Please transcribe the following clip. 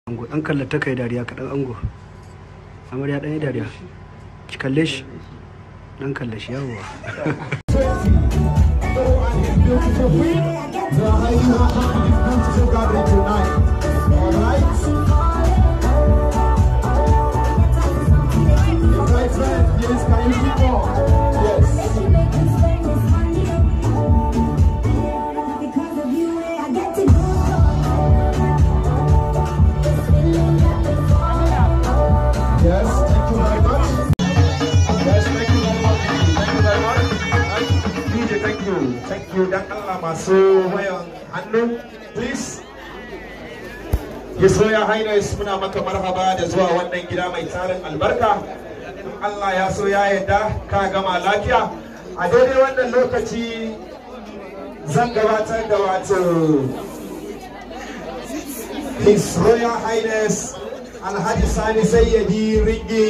Ango dan kallata kai dariya kaɗan ango. Amarya ɗan yi dariya. Ki kalle shi. Dan kalle shi yawwa. Yes, thank you very much. Yes, thank you very much. Thank you very much. DJ, thank you. Thank you. Dan Allah masu wayan hannu, please. His Royal Highness muna maka marhaba da zuwa wannan gida mai tarin albarka. In Allah ya so ya yarda ka gama lafiya. A daidai wannan lokaci zan gabatar da wato His Royal Highness Alhaji Sani Sayyadi Ringi